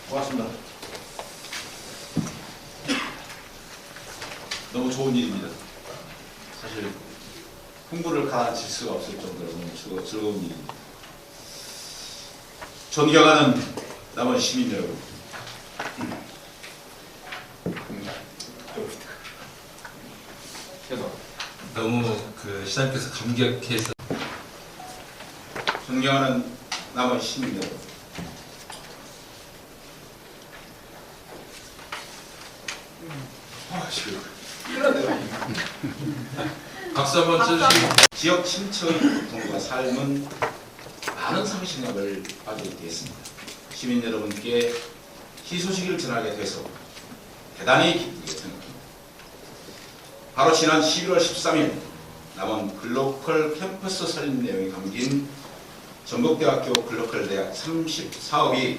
고맙습니다. 너무 좋은 일입니다. 사실 흥부를 가라앉힐 수가 없을 정도로 너무 즐거운 일입니다. 존경하는 남원 시민 여러분, 너무 시장님께서 감격해서. 존경하는 남원 시민 여러분, 박수 한번 쳐주시고. 지역 신체의 고통과 삶은 많은 상실감을 가지게 되었습니다. 시민 여러분께 희소식을 전하게 돼서 대단히 기쁘게 생각합니다. 바로 지난 11월 13일 남원 글로컬 캠퍼스 설립 내용이 담긴 전북대학교 글로컬 대학 30사업이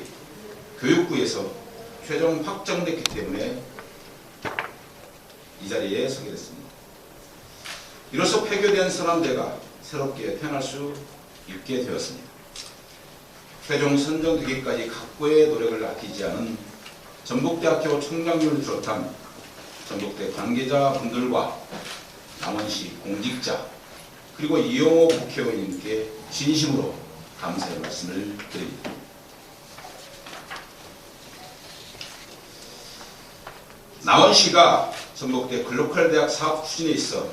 교육부에서 최종 확정됐기 때문에 이 자리에 서게 됐습니다. 이로써 폐교된 서남대가 새롭게 태어날 수 있게 되었습니다. 최종 선정되기까지 각고의 노력을 아끼지 않은 전북대학교 총장님을 비롯한 전북대 관계자분들과 남원시 공직자 그리고 이용호 국회의원님께 진심으로 감사의 말씀을 드립니다. 남원시가 전북대 글로컬 대학 사업 추진에 있어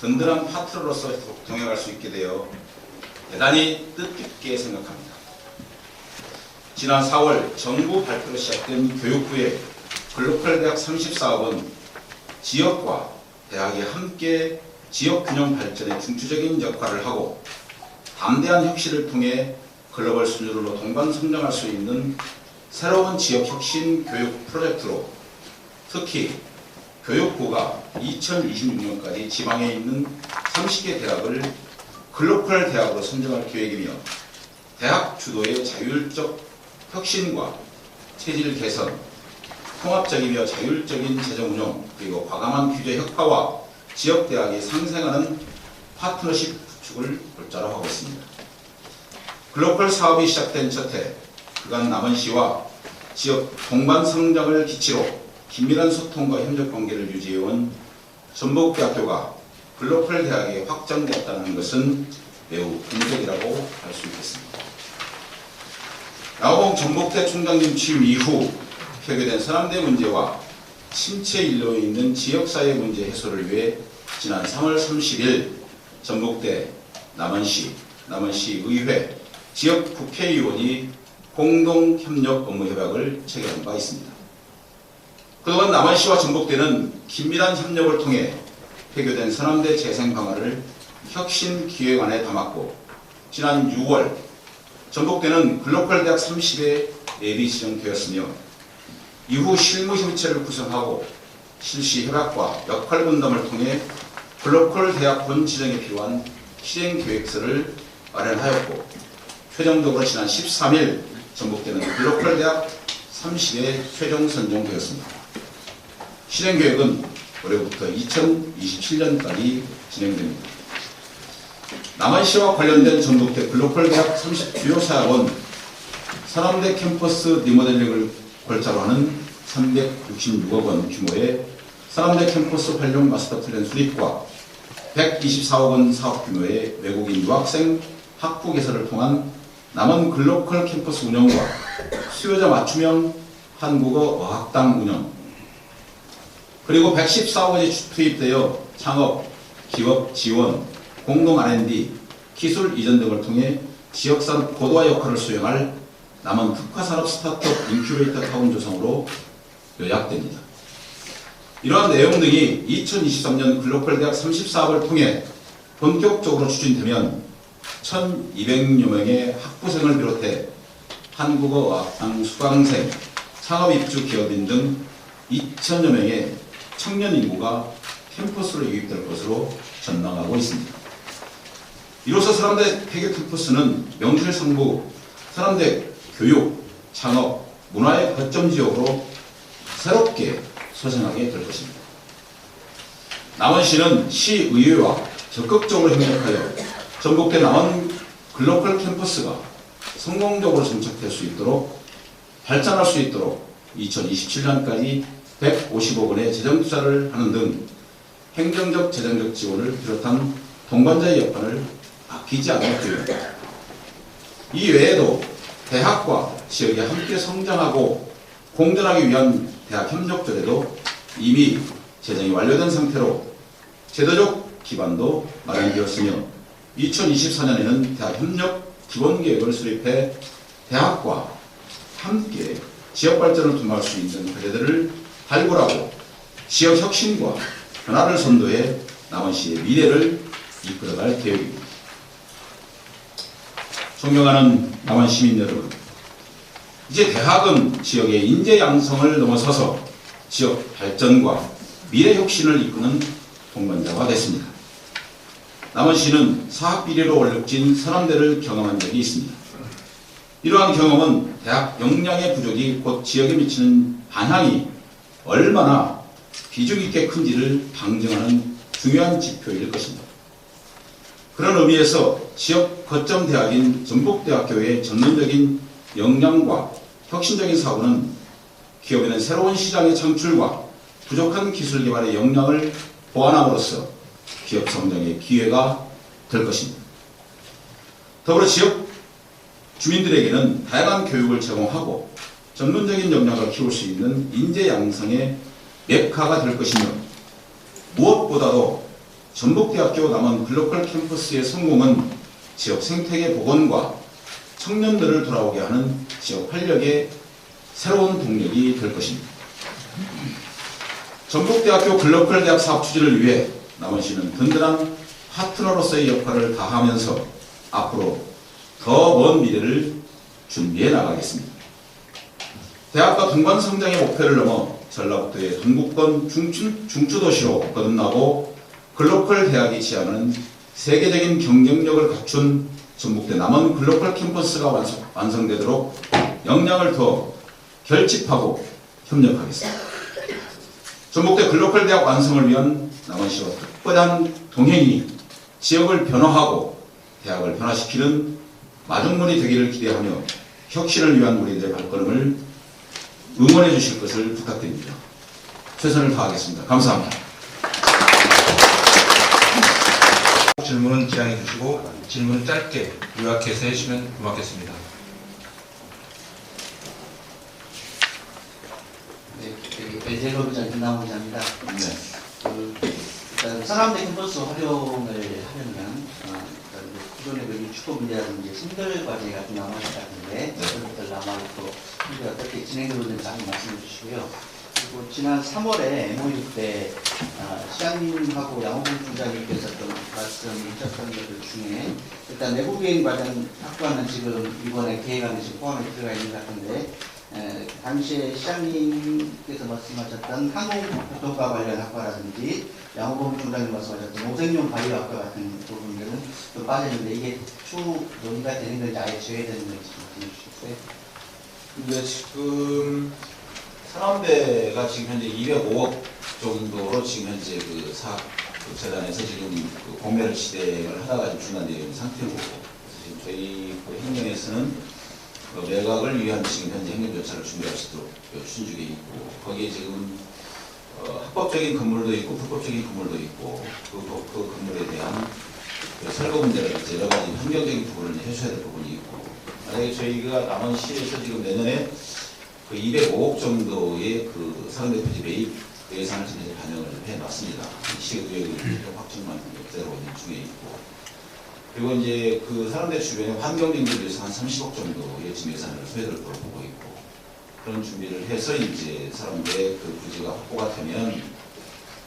든든한 파트너로서 동행할 수 있게 되어 대단히 뜻깊게 생각합니다. 지난 4월 정부 발표로 시작된 교육부의 글로컬 대학 30사업은 지역과 대학이 함께 지역 균형 발전에 중추적인 역할을 하고 담대한 혁신을 통해 글로벌 순으로 동반 성장할 수 있는 새로운 지역 혁신 교육 프로젝트로 특히 교육부가 2026년까지 지방에 있는 30개 대학을 글로컬 대학으로 선정할 계획이며 대학 주도의 자율적 혁신과 체질 개선, 통합적이며 자율적인 재정 운영, 그리고 과감한 규제 혁파와 지역대학이 상생하는 파트너십 구축을 골자로 하고 있습니다. 글로컬 사업이 시작된 첫 해, 그간 남원시와 지역 동반 성장을 기치로 긴밀한 소통과 협력 관계를 유지해온 전북대학교가 글로컬 대학에 확정되었다는 것은 매우 긍정이라고 할 수 있겠습니다. 나호봉 전북대 총장님 취임 이후 폐교된 서남대 문제와 침체 일로에 있는 지역사회 문제 해소를 위해 지난 3월 30일 전북대, 남원시, 남원시의회, 지역 국회의원이 공동협력 업무협약을 체결한 바 있습니다. 그동안 남원시와 전북대는 긴밀한 협력을 통해 폐교된 서남대 재생 방안을 혁신기획안에 담았고 지난 6월 전북대는 글로컬 대학 30에 예비 지정되었으며 이후 실무협의체를 구성하고 실시 협약과 역할 분담을 통해 글로컬 대학 본 지정에 필요한 실행계획서를 마련하였고 최종적으로 지난 13일 전북대는 글로컬 대학 30에 최종 선정되었습니다. 실행계획은 올해부터 2027년까지 진행됩니다. 남원시와 관련된 전북대 글로컬 대학 30 주요 사업은 서남대 캠퍼스 리모델링을 골자로 하는 366억 원 규모의 서남대 캠퍼스 활용 마스터 플랜 수립과 124억 원 사업 규모의 외국인 유학생 학부 개설을 통한 남원 글로컬 캠퍼스 운영과 수요자 맞춤형 한국어 어학당 운영, 그리고 114억 원이 투입되어 창업, 기업 지원, 공동 R&D, 기술 이전 등을 통해 지역산업 고도화 역할을 수행할 남원 특화산업 스타트업 인큐베이터 타운 조성으로 요약됩니다. 이러한 내용 등이 2023년 글로컬 대학 30사업을 통해 본격적으로 추진되면 1200여 명의 학부생을 비롯해 한국어 어학당 수강생, 창업 입주 기업인 등 2000여 명의 청년 인구가 캠퍼스로 유입될 것으로 전망하고 있습니다. 이로써 서남대 폐교 캠퍼스는 명실상부 서남대 교육, 창업, 문화의 거점 지역으로 새롭게 서생하게 될 것입니다. 남원시는 시의회와 적극적으로 협력하여 전북대 남원 글로컬 캠퍼스가 성공적으로 정착될 수 있도록 발전할 수 있도록 2027년까지 150억 원의 재정 투자를 하는 등 행정적, 재정적 지원을 비롯한 동반자의 역할을 아끼지 않을 계획입니다. 이 외에도 대학과 지역이 함께 성장하고 공존하기 위한 대학 협력조례도 이미 제정이 완료된 상태로 제도적 기반도 마련되었으며 2024년에는 대학 협력 기본계획을 수립해 대학과 함께 지역 발전을 도모할 수 있는 과제들을 발굴하고 지역 혁신과 변화를 선도해 남원시의 미래를 이끌어갈 계획입니다. 존경하는 남원 시민 여러분, 이제 대학은 지역의 인재 양성을 넘어서서 지역 발전과 미래 혁신을 이끄는 동반자가 됐습니다. 남원시는 사학 비리로 얼룩진 서남대를 경험한 적이 있습니다. 이러한 경험은 대학 역량의 부족이 곧 지역에 미치는 반향이 얼마나 비중 있게 큰지를 방증하는 중요한 지표일 것입니다. 그런 의미에서 지역 거점 대학인 전북대학교의 전문적인 역량과 혁신적인 사고는 기업에는 새로운 시장의 창출과 부족한 기술 개발의 역량을 보완함으로써 기업 성장의 기회가 될 것입니다. 더불어 지역 주민들에게는 다양한 교육을 제공하고 전문적인 역량을 키울 수 있는 인재 양성의 메카가 될 것이며 무엇보다도 전북대학교 남원 글로컬 캠퍼스의 성공은 지역 생태계 복원과 청년들을 돌아오게 하는 지역 활력의 새로운 동력이 될 것입니다. 전북대학교 글로컬 대학 사업 추진을 위해 남원시는 든든한 파트너로서의 역할을 다하면서 앞으로 더 먼 미래를 준비해 나가겠습니다. 대학과 동반 성장의 목표를 넘어 전라북도의 동부권 중추도시로 거듭나고 글로컬 대학이 지향하는 세계적인 경쟁력을 갖춘 전북대 남원 글로컬 캠퍼스가 완성되도록 역량을 더 결집하고 협력하겠습니다. 전북대 글로컬 대학 완성을 위한 남원시와 특별한 동행이 지역을 변화하고 대학을 변화시키는 마중물이 되기를 기대하며 혁신을 위한 우리들의 발걸음을 응원해 주실 것을 부탁드립니다. 최선을 다하겠습니다. 감사합니다. 질문은 지양해 주시고 질문은 짧게 요약해서 해주시면 고맙겠습니다. 네, LG로비전 김남훈 기자입니다. 일단 서남대 캠퍼스 활용을 하려면 기존의 그 축구분야라든지 신들 과제가 좀 남아있을 것 같은데 그런 것들 남아있고 현재 어떻게 진행되고 있는지 한번 말씀해 주시고요. 그리고 지난 3월에 MOU 때 시장님하고 양호봉 중장님께서 좀 말씀하셨던 것들 중에 일단 내부비행 관련 확보하는 지금 이번에 계획안에 지금 포함이 들어가 있는 것 같은데 당시에 시장님께서 말씀하셨던 항공교통과 관련 학과라든지 양호봉 중장님 말씀하셨던 농생용 바이오학과 같은 부분들은 좀 빠져있는데 이게 추후 논의가 되는 건지 아예 제외되는 건지 말씀해 주시겠어요? 근데 지금 서남대가 지금 현재 205억 정도로 지금 현재 그 사학재단에서 지금 그 공매를 진행을 하다가 지금 중단되어 있는 상태고, 지금 저희 그 행정에서는 그 매각을 위한 지금 현재 행정조차를 준비할 수 있도록 추진 중에 있고, 거기에 지금 합법적인 건물도 있고 불법적인 건물도 있고 그 건물에 대한 그 설거 문제라든지 여러 가지 환경적인 부분을 해줘야 될 부분이 있고, 만약에 저희가 남원시에서 지금 내년에 그 205억 정도의 그 상대 토지 매입 예산을 지금 반영을 해놨습니다. 시의회의 확정만 그대로 있는 중에 있고, 그리고 이제 그 사람들 주변에 환경정비를 위해서 한 30억 정도의 지금 예산을 소요될 걸로 보고 있고, 그런 준비를 해서 이제 사람들의 그 부지가 확보가 되면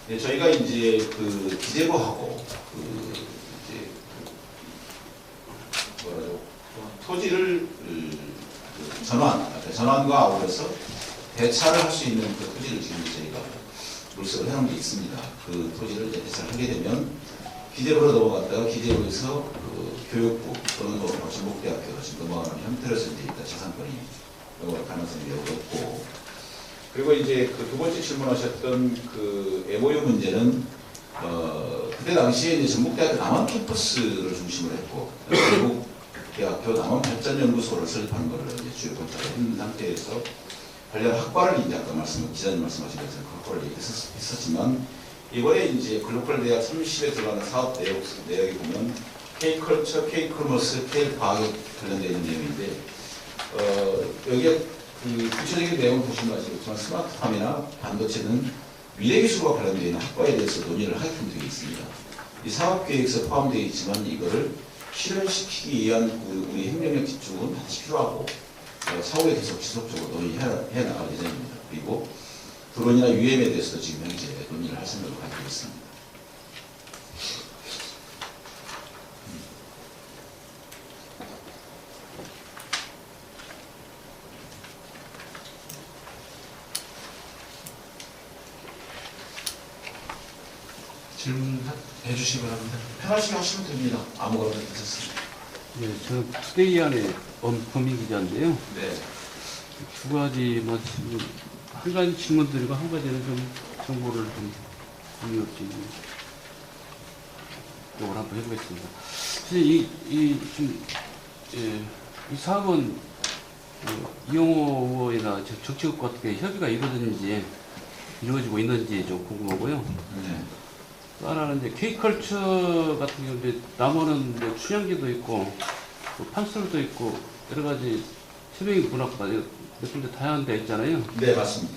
저희가 이제 그 기재부하고 그 이제 그 뭐라죠 토지를 전환과 아울러서 대차를 할 수 있는 그 토지를 지금 저희가 물색을 해놓은 게 있습니다. 그 토지를 이제 대차를 하게 되면 기재부로 넘어갔다가 기재부에서 그 교육부 또는 전북대학교로 지금 넘어가는 형태로 이제 일단 재산권이 넘어갈 가능성이 매우 높고, 그리고 이제 그 두 번째 질문하셨던 그 MOU 문제는 그때 당시에 이제 전북대학교 남원 캠퍼스를 중심으로 했고, 결국 대학교 남원발전연구소를 설립하는 것을 이제 주요 권장을 했는 상태에서 관련 학과를 이제 아까 기자님 말씀하신 것처럼 그 학과를 했었지만 이번에 이제 글로컬 대학 30에 들어가는 사업 내역에 보면 K컬처, K커머스, K과학에 관련되어 있는 내용인데 여기에 그 구체적인 내용을 보시면 아시겠지만 스마트팜이나 반도체는 미래기술과 관련되어 있는 학과에 대해서 논의를 하게끔 되어 있습니다. 이 사업계획서 포함되어 있지만 이거를 실현시키기 위한 우리 행정력 집중은 반드시 필요하고 사후에 계속 지속적으로 논의해 나갈 예정입니다. 그리고 드론이나 UM에 대해서도 지금 현재 논의를 할 생각을 가지고 있습니다. 질문해 주시기 바랍니다. 편하시게 하시면 됩니다. 아무거나 괜찮습니다. 네, 저는 투데이 안에 범인 기자인데요. 네. 두 가지 말씀, 한 가지 질문 드리고 한 가지는 좀 정보를 좀 공유할지 요걸 한번 해보겠습니다. 사실 이 사업은 이용호 의원이나 정치국 어떻게 협의가 이루어지고 있는지 좀 궁금하고요. 네. 또 하나는 이제 K컬처 같은 경우는 남원은 뭐 춘향기도 있고 또 판스도 있고 여러 가지 새벽이 문학과 몇 군데 다양한 데 있잖아요. 네, 맞습니다.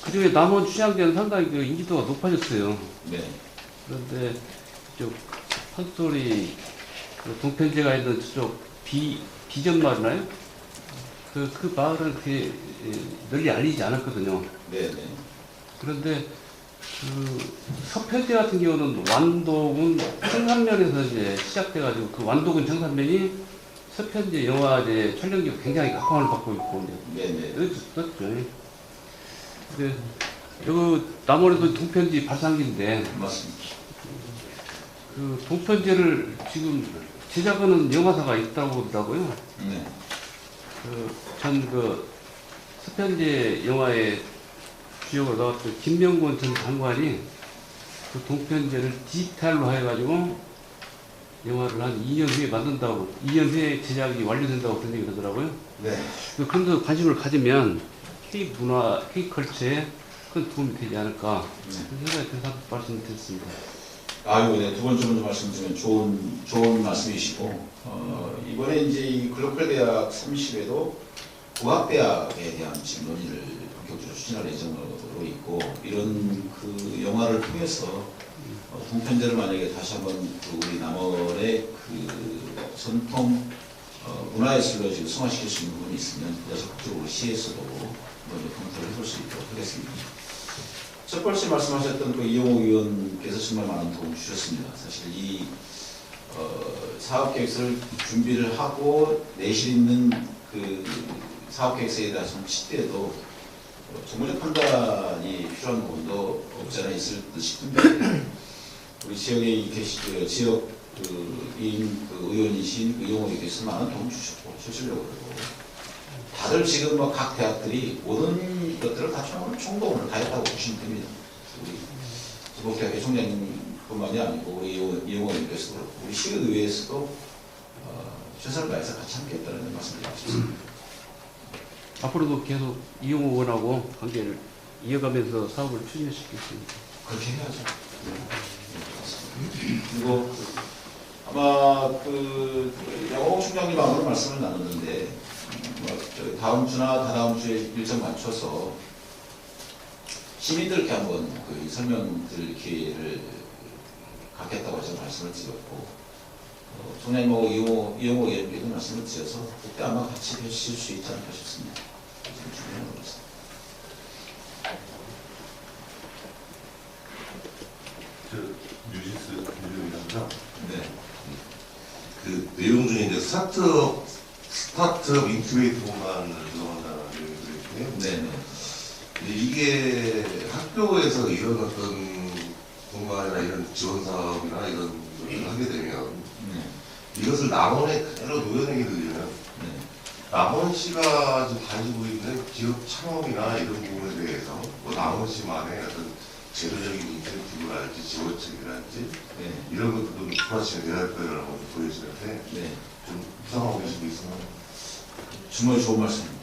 그 중에 남원 춘향기는 상당히 그 인지도가 높아졌어요. 네. 그런데 이쪽 판스토리 동편제가 있는 저쪽 비전 마을이나요? 그 마을은 그렇게 널리 알리지 않았거든요. 네, 네. 그런데 그 서편제 같은 경우는 완독은 청산면에서 이제 시작돼가지고 그 완독은 청산면이 서편제 영화제 촬영기로 굉장히 각광을 받고 있고 네, 네. 여기 있었죠. 근데 여기 남원에도 동편지 발상기인데 맞습니다. 그 동편제를 지금 제작하는 영화사가 있다고 그러더라고요. 네. 그 서편제 영화에 주역으로 나왔던 김명곤 전 장관이 그 동편제를 디지털로 해가지고 영화를 한 2년 후에 만든다고, 2년 후에 제작이 완료된다고 그런 얘기 그러더라고요. 네. 그런 데 관심을 가지면 K문화, K컬처에 큰 도움이 되지 않을까 그런 생각이 들어서 말씀드렸습니다. 아유, 네. 두 번째 먼저 말씀드리면 좋은 말씀이시고, 이번에 이제 이 글로컬 대학 30에도 국악대학에 대한 지금 논의를 본격적으로 추진할 예정으로 있고, 이런 그 영화를 통해서 동편제를 만약에 다시 한번 그 우리 남원의 그 전통 문화예술로 지금 승화시킬 수 있는 부분이 있으면 적극적으로 시에서도 먼저 검토를 해볼 수 있도록 하겠습니다. 첫 번째 말씀하셨던 그 이용호 의원께서 정말 많은 도움을 주셨습니다. 사실 이 사업계획서를 준비를 하고 내실 있는 그 사업계획서에 대한 시대에도 정무적 판단이 필요한 부분도 없지 않아 있을 듯 싶은데 우리 지역에 계시 지역 그 의원이신 이용호 의원께서 많은 도움 주셨고 실질적으로 다들 지금 뭐 각 대학들이 모든 것들을 다 총동원을 다 했다고 보시면 됩니다. 우리 수복대학교 총장님뿐만이 아니고 우리 이용호 의원께서도 그렇고 우리 시의회에서도 최선을 다해서 같이 함께했다는 말씀을 드리고 싶습니다. 앞으로도 계속 이용호 의원하고 관계를 이어가면서 사업을 추진시키겠습니다. 그렇게 해야죠. 그리고 아마 그 양호봉 총장님하고는 말씀을 나눴는데 다음 주나 다다음 주에 일정 맞춰서 시민들께 한번 그 설명드릴 기회를 갖겠다고 제가 말씀을 드렸고 총장님하고 이용호 의원께도 말씀을 드려서 그때 아마 같이 뵈실 수 있지 않을까 싶습니다. 지금 준비하고 있습니다. 뉴진스 뉴진입니다. 네. 그 내용 중에 이제 스타트업 인큐베이터 공간을 운영한다는 내용이 들어있고요. 네네. 이게 학교에서 이런 어떤 공간이나 이런 지원 사업이나 이런 걸 하게 되면 이것을 남원에 그대로 녹여내게 되면 남원시가 지금 가지고 있는 기업 창업이나 이런 부분에 대해서 뭐 남원시만의 어떤 제도적인 인센티브랄지 지원책이랄지 네. 이런 것도 좀 부과시가 돼야 할 거라고 보여지는데 네. 좀 부상하고 계신 게 있으면 정말 좋은 말씀입니다.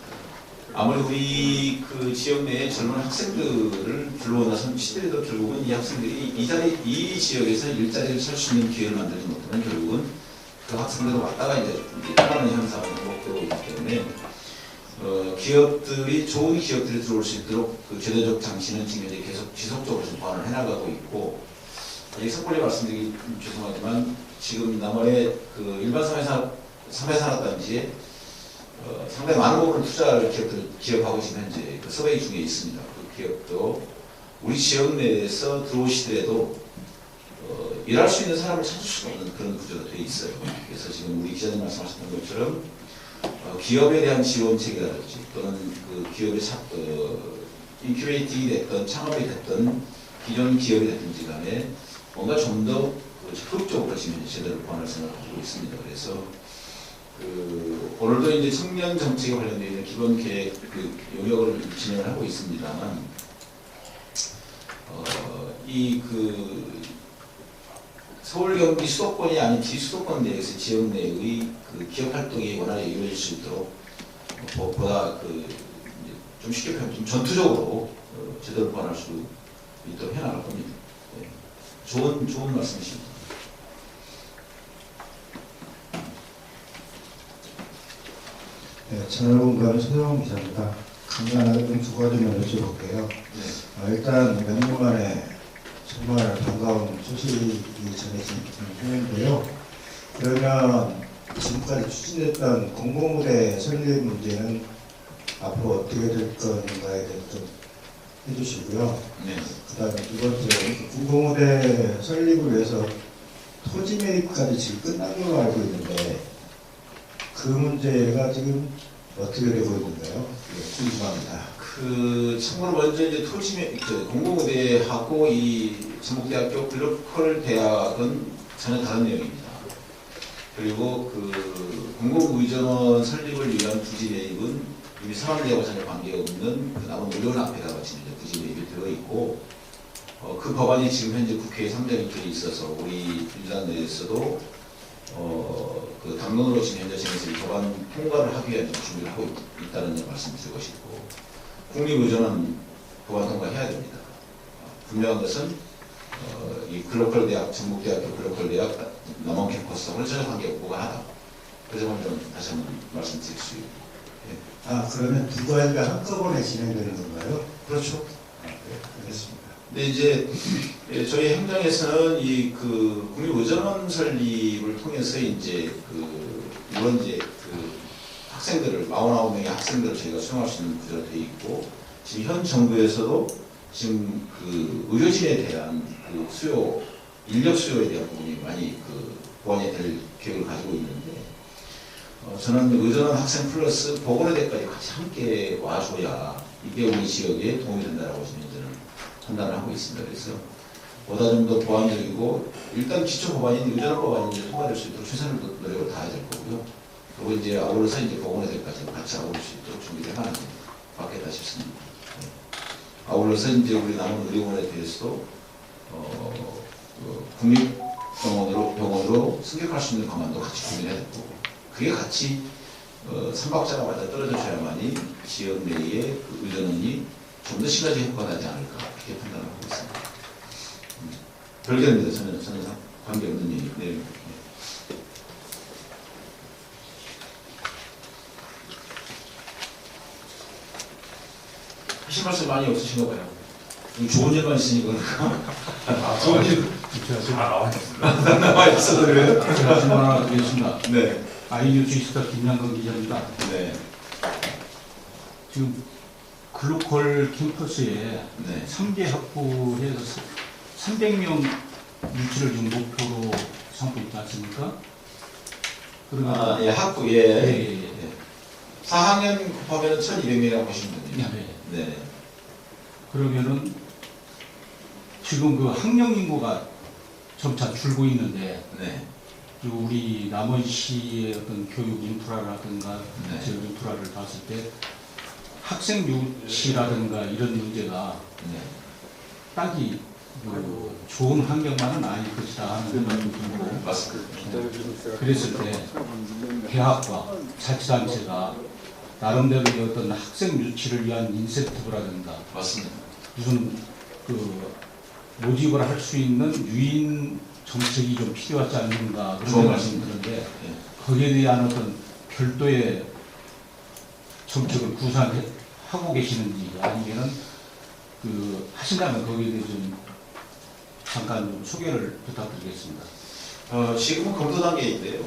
아무래도 우리 그 지역 내에 젊은 학생들을 불러온다선 시대에도 결국은 이 학생들이 이 지역에서 일자리를 찾을 수 있는 기회를 만들지 못하면 결국은 그 학생들은 왔다가 이제 떠나는 현상을 목표로 있기 때문에 기업들이 좋은 기업들이 들어올 수 있도록 그 제도적 장치는 지금 이제 계속 지속적으로 좀 보완을 해나가고 있고 이 섣불리 말씀드리기 죄송하지만 지금 남원의 그 일반 3회 산업단지에 상당히 많은 부분을 투자를 기업하고 지금 현재 그 서베이 중에 있습니다. 그 기업도 우리 지역 내에서 들어오시더라도 일할 수 있는 사람을 찾을 수가 없는 그런 구조가 되어 있어요. 그래서 지금 우리 기자님 말씀하셨던 것처럼 기업에 대한 지원책이라든지 또는 그 기업의 인큐베이팅이 됐던 창업이 됐던 기존 기업이 됐든지 간에 뭔가 좀 더 적극적으로 지금 제대로 보완할 생각을 하고 있습니다. 그래서 오늘도 이제 청년 정책에 관련되어 있는 기본 계획 그 용역을 진행을 하고 있습니다만 서울 경기 수도권이 아닌 비수도권 내에서 지역 내의 그 기업 활동이 원활하게 이루어질 수 있도록 보다 좀 쉽게 표현하면 좀 전투적으로 제대로 보완할 수 있도록 해나갈 겁니다. 네. 좋은 말씀이십니다. 네, 채널공감 소영 기자입니다. 간단하게 두 가지만 여쭤볼게요. 일단 몇 년 만에 정말 반가운 소식이 전해지는데요. 그러면 지금까지 추진했던 공공무대 설립 문제는 앞으로 어떻게 될 건가에 대해서 좀 해주시고요. 네. 그 다음에 두 번째, 공공무대 설립을 위해서 토지 매입까지 지금 끝난 걸로 알고 있는데 그 문제가 지금 어떻게 되고 있는가요? 네, 궁금합니다. 참고로 먼저 이제 공공의대하고 이 전북대학교 글로컬 대학은 전혀 다른 내용입니다. 그리고 공공의전원 설립을 위한 부지 매입은 이미 상황대하고 전혀 관계가 없는 그 남은 의료원 앞에다가 지금 이제 부지 매입이 되어 있고 그 법안이 지금 현재 국회에 상정이 되어 있어서 우리 민주당 내에서도 그 당론으로 지금 현재 진행해서 이 법안 통과를 하기 위한 준비를 하고 있다는 말씀을 드리고 싶고 국립의전은 법안 통과해야 됩니다. 분명한 것은 이 글로컬 대학, 전북대학교 글로컬 대학 남원 캠퍼스하고는 전혀 관계없고가 하다. 그 점을 좀 다시 한번 말씀드릴 수 있고. 그러면 두 가지가 한꺼번에 진행되는 건가요? 그렇죠. 네, 알겠습니다. 근데 이제 저희 행정에서는 국립의전원 설립을 통해서 이제 이런 이제 학생들을 49명의 학생들을 저희가 수용할 수 있는 구조가 되어 있고 지금 현 정부에서도 지금 의료진에 대한 수요 인력 수요에 대한 부분이 많이 보완이 될 계획을 가지고 있는데 저는 의전원 학생 플러스 보건의대까지 같이 함께 와줘야 이게 우리 지역에 도움이 된다라고 저는 판단을 하고 있습니다. 그래서 보다 좀 더 보완적이고 일단 기초 법안인 의전원 법안이 통과될 수 있도록 최선을 노력을 다해야 될 거고요. 그리고 이제 아울러서 이제 보건의대까지 같이 아울릴 수 있도록 준비를 해야 맞겠다 싶습니다. 네. 아울러서 이제 우리 남은 의료원에 대해서도 국립병원으로 승격할 수 있는 방안도 같이 준비해야 될 거고 그게 같이 삼박자가 맞아 떨어져야만이 지역 내의 의전원이 좀 더 시너지 효과가 나지 않을까 그렇게 판단을 하고 있습니다. 별개입니다. 저는 관계없는 내용입니다. 하실 말씀 많이 없으신가 봐요. 좋은 일만 있으니까 그런가? 좋은 일 나와 있어서 그래요? 제가 질문 하나 드리겠습니다. 네. 아이뉴스 이스타 김양근 기자입니다. 네. 지금 글로컬 캠퍼스에 네. 3개 확보해서 300명 유치를 지금 목표로 삼고 있지 않습니까? 그러면 예, 학부, 예. 예. 4학년 곱하면 1200명이라고 보시면 됩니다. 네. 네. 그러면은 지금 그 학령 인구가 점차 줄고 있는데 네. 그리고 우리 남원시의 어떤 교육 인프라라든가 네. 지역 인프라를 봤을 때 학생 유치라든가 이런 문제가 네. 딱이 좋은 환경만은 아닐 것이다 하는 생각이 들고 맞습니다. 그랬을 때 대학과 자치단체가 나름대로 어떤 학생 유치를 위한 인센티브라든가 맞습니다. 무슨 모집을 할 수 있는 유인 정책이 좀 필요하지 않는가 그런 좋은 생각이 말씀입니다. 드는데 예. 거기에 대한 어떤 별도의 정책을 구상하고 계시는지 아니면은 하신다면 거기에 대해서 좀 잠깐 좀 소개를 부탁드리겠습니다. 지금은 검토 단계인데요.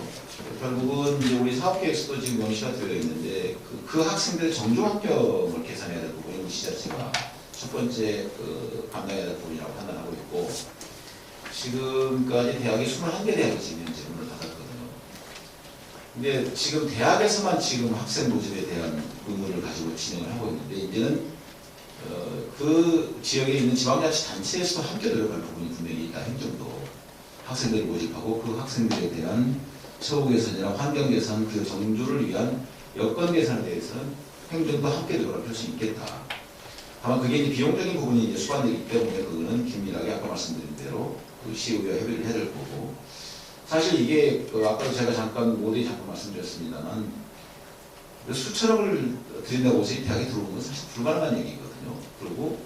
결국은 이제 우리 사업계획서도 지금 명시가 되어 있는데 그 학생들의 정조 환경을 개선해야 될 부분이 우리 지자체가 첫 번째 감당해야 될 부분이라고 판단하고 있고 지금까지 대학이 21개 대학이 지금 현재 문을 닫았거든요. 근데 지금 대학에서만 지금 학생 모집에 대한 의무를 가지고 진행을 하고 있는데 이제는 그 지역에 있는 지방자치단체에서도 함께 노력할 부분이 분명히 있다. 행정도 학생들을 모집하고 그 학생들에 대한 처우 개선이나 환경 개선, 그 정조를 위한 여건 개선에 대해서는 행정도 함께 노력할 수 있겠다. 다만 그게 이제 비용적인 부분이 이제 수반되기 때문에 그거는 긴밀하게 아까 말씀드린 대로 그 시의회와 협의를 해야 될 거고 사실 이게 아까도 제가 잠깐 모두에 잠깐 말씀드렸습니다만 수천억을 들인다고 해서 이 대학에 들어오는 건 사실 불가능한 얘기거든요. 그리고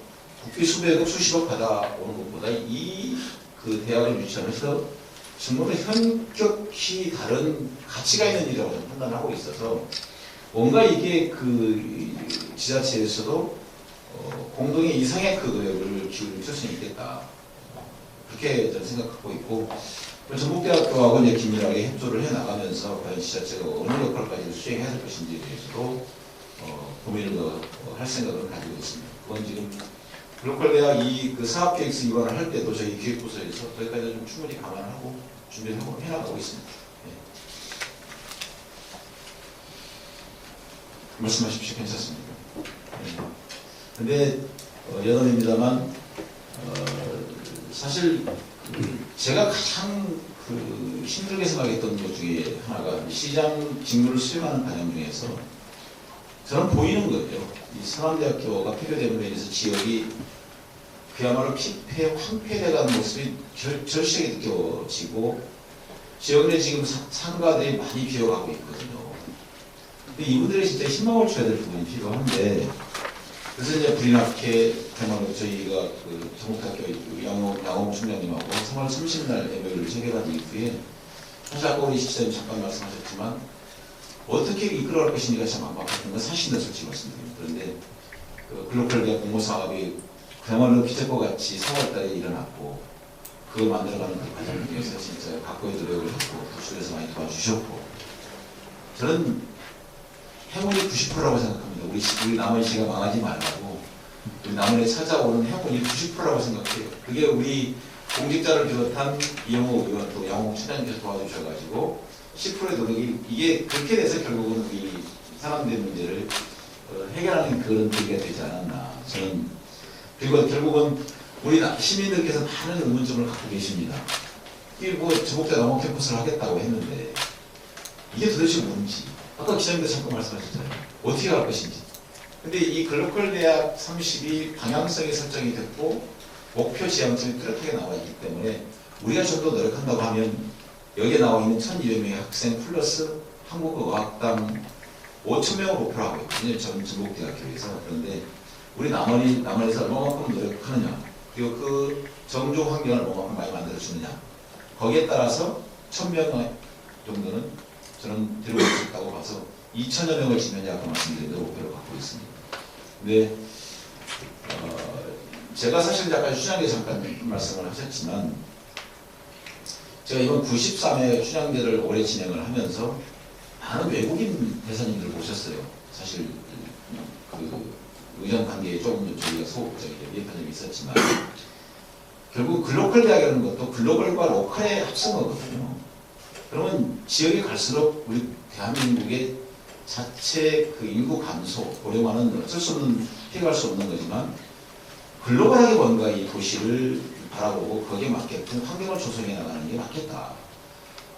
국비 수백억 수십억 받아오는 것보다 그 대학을 유치하면서 정말 현격히 다른 가치가 있는 일이라고 저는 판단하고 있어서 뭔가 이게 그 지자체에서도 공동의 이상의 그 노력을 기울일 수 있겠다. 그렇게 저는 생각하고 있고 전북대학교하고 이제 긴밀하게 협조를 해 나가면서 과연 지자체가 어느 역할까지 수행해야 될 것인지에 대해서도 고민을 더 할 생각을 가지고 있습니다. 그건 지금 글로컬 대학 그 사업계획서 입안을 할 때도 저희 기획부서에서 거기까지 좀 충분히 감안하고 준비를 하고 해나가고 있습니다. 네. 말씀하십시오. 괜찮습니다. 네. 근데 여담입니다만 사실 제가 가장 힘들게 생각했던 것 중에 하나가 시장 직무를 수행하는 과정 중에서 저는 보이는 거죠. 이 서남대학교가 폐교됨으로 인해서 지역이 그야말로 피폐, 황폐돼가는 모습이 절실하게 느껴지고 지역 내 지금 상가들이 많이 비어가고 있거든요. 근데 이분들이 진짜 희망을 줘야 될 부분이 필요한데 그래서 이제 불이 나게 정말로 저희가 전북대학교 양홍 총장님하고 3월 30날 MOU를 체결한 이후에 사실 아까 우리 시장님 잠깐 말씀하셨지만 어떻게 이끌어갈 것인지가 참 막막했던 건 사실은 솔직히 말씀드립니다. 그런데 글로컬 대학 공모 사업이 그야말로 기적과 같이 4월달에 일어났고 그걸 만들어가는 그 과정을 위해서 진짜 각고의 노력을 했고 도출에서 많이 도와주셨고 저는 행운이 90%라고 생각합니다. 우리 남원시가 망하지 말라고 우리 남원에 찾아오는 행운이 90%라고 생각해요. 그게 우리 공직자를 비롯한 이영호 의원 또 양홍 차장님께서 도와주셔가지고 10%의 노력이 이게 그렇게 돼서 결국은 이 사람들의 문제를 해결하는 그런 계기가 되지 않았나 저는. 그리고 결국은 우리 시민들께서 많은 의문점을 갖고 계십니다. 이게 전북대 남원 캠퍼스를 하겠다고 했는데 이게 도대체 뭔지 아까 기자님도 잠깐 말씀하셨잖아요. 어떻게 할 것인지. 근데 이 글로컬 대학 30이 방향성이 설정이 됐고 목표 지향점이 뚜렷하게 나와 있기 때문에 우리가 좀 더 노력한다고 하면 여기에 나와 있는 1,200명의 학생 플러스 한국어학당 5,000명을 목표로 하고 있거든요. 전북대학교에서. 그런데 우리 남원에서 얼마만큼 노력하느냐 그리고 그 정조 환경을 얼마만큼 많이 만들어주느냐 거기에 따라서 1,000명 정도는 저는 데리고 올 수 있다고 봐서 2,000여 명을 지금 아까 말씀드린 대로 목표를 갖고 있습니다. 근데 제가 사실 아까 추장제 잠깐 말씀을 하셨지만 제가 이번 93회 추장제를 올해 진행을 하면서 많은 외국인 대사님들을 모셨어요. 사실 그 의전 관계에 조금 저희가 미흡한 점이 있었지만 결국 글로컬 대학이라는 것도 글로벌과 로컬의 합성어거든요. 그러면 지역에 갈수록 우리 대한민국의 자체 그 인구 감소, 고령화는 어쩔 수 없는 피해갈 수 없는 거지만 글로벌하게 뭔가 이 도시를 바라보고 거기에 맞게끔 환경을 조성해 나가는 게 맞겠다.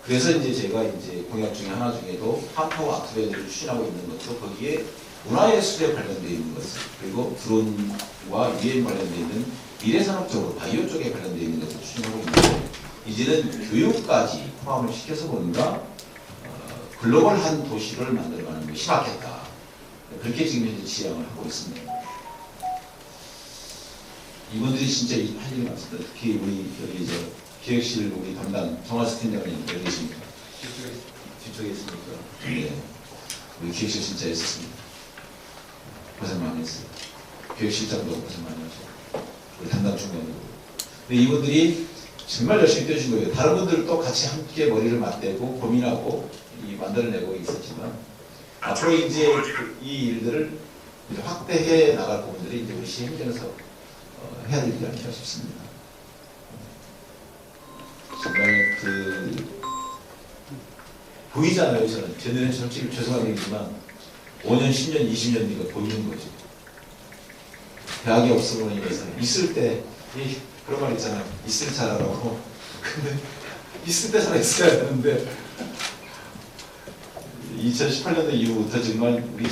그래서 이제 제가 이제 공약 중에 하나 중에도 한파와 아트밴드를 추진하고 있는 것도 거기에 문화예술에 관련되어 있는 것을, 그리고 드론과 유엔 관련되어 있는 미래산업 쪽으로 바이오 쪽에 관련되어 있는 것을 추진하고 있는데, 이제는 교육까지 포함을 시켜서 보니까 글로벌한 도시를 만들어가는 것이 맞겠다. 그렇게 지금 현재 지향을 하고 있습니다. 이분들이 진짜 할 일이 많습니다. 특히 우리 여기 기획실 우리 담당 정화수 팀장님 여기 계십니까? 뒤쪽에 있습니까? 네. 우리 기획실 진짜 있었습니다. 고생 많이 했어요. 기획실장도 고생 많이 하셨고, 우리 담당 중간도. 근데 이분들이 정말 열심히 뛰어준 거예요. 다른 분들도 같이 함께 머리를 맞대고 고민하고 만들어내고 있었지만, 앞으로 이제 이 일들을 이제 확대해 나갈 부분들이 이제 우리 시행정에서 해야 되지 않을까 싶습니다. 정말 보이잖아요. 제 눈에 솔직히 죄송한 얘기지만 5년, 10년, 20년 뒤가 보이는 거죠. 대학이 없으므로 인해서 있을 때 그런 말 있잖아요. 있을 잘하라고. 근데 있을 때 잘했어야 되는데 2018년도 이후부터 정말 우리